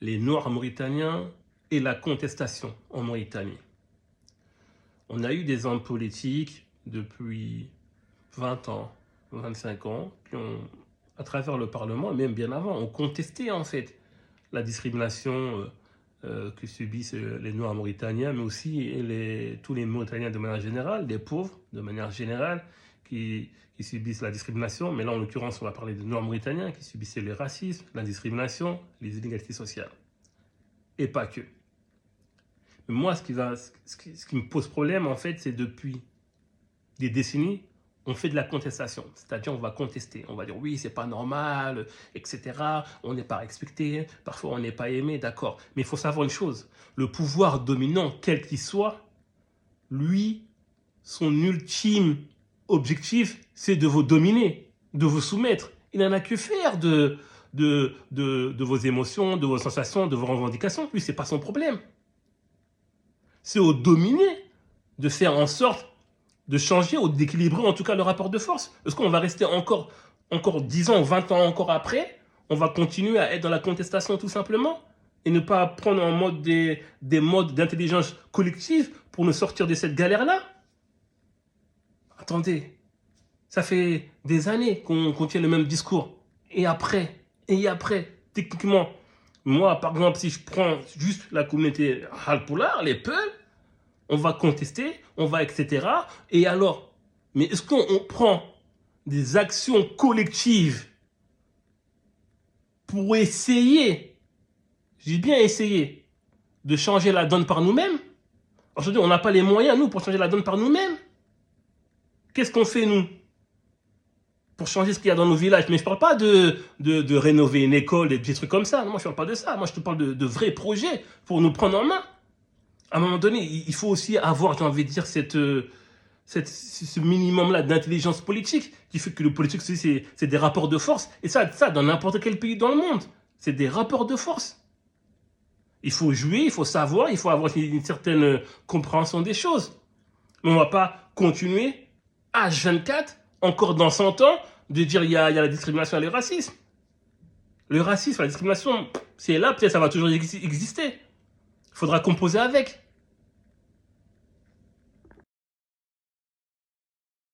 les Noirs mauritaniens et la contestation en Mauritanie. On a eu des hommes politiques depuis 20 ans, 25 ans, qui ont, à travers le Parlement, et même bien avant, ont contesté en fait la discrimination que subissent les Noirs mauritaniens, mais aussi tous les Mauritaniens de manière générale, les pauvres de manière générale, qui subissent la discrimination. Mais là, en l'occurrence, on va parler des Noirs mauritaniens qui subissaient le racisme, la discrimination, les inégalités sociales. Et pas que. Mais moi, ce qui me pose problème, en fait, c'est depuis des décennies, on fait de la contestation. C'est-à-dire, on va contester. On va dire, oui, c'est pas normal, etc. On n'est pas respecté. Parfois, on n'est pas aimé, d'accord. Mais il faut savoir une chose. Le pouvoir dominant, quel qu'il soit, lui, son ultime objectif, c'est de vous dominer, de vous soumettre. Il n'en a que faire de vos émotions, de vos sensations, de vos revendications. Lui, ce n'est pas son problème. C'est au dominé de faire en sorte de changer ou d'équilibrer en tout cas le rapport de force. Est-ce qu'on va rester encore 10 ans, 20 ans encore après? On va continuer à être dans la contestation tout simplement et ne pas prendre en mode des modes d'intelligence collective pour nous sortir de cette galère-là? Attendez, ça fait des années qu'on tient le même discours. Et après, techniquement, moi par exemple, si je prends juste la communauté Halpolar, les Peuls, on va contester, on va etc. Et alors, mais est-ce qu'on prend des actions collectives pour essayer, je dis bien essayer, de changer la donne par nous-mêmes? Aujourd'hui, on n'a pas les moyens, nous, pour changer la donne par nous-mêmes. Qu'est-ce qu'on fait, nous, pour changer ce qu'il y a dans nos villages? Mais je ne parle pas de rénover une école et des petits trucs comme ça. Non, moi, je ne parle pas de ça. Moi, je te parle de vrais projets pour nous prendre en main. À un moment donné, il faut aussi avoir, j'ai envie de dire, ce minimum-là d'intelligence politique qui fait que le politique, c'est des rapports de force. Et ça, dans n'importe quel pays dans le monde, c'est des rapports de force. Il faut jouer, il faut savoir, il faut avoir une certaine compréhension des choses. Mais on ne va pas continuer, H24, encore dans 100 ans, de dire il y a la discrimination et le racisme. Le racisme, la discrimination, c'est là, peut-être ça va toujours exister. Il faudra composer avec.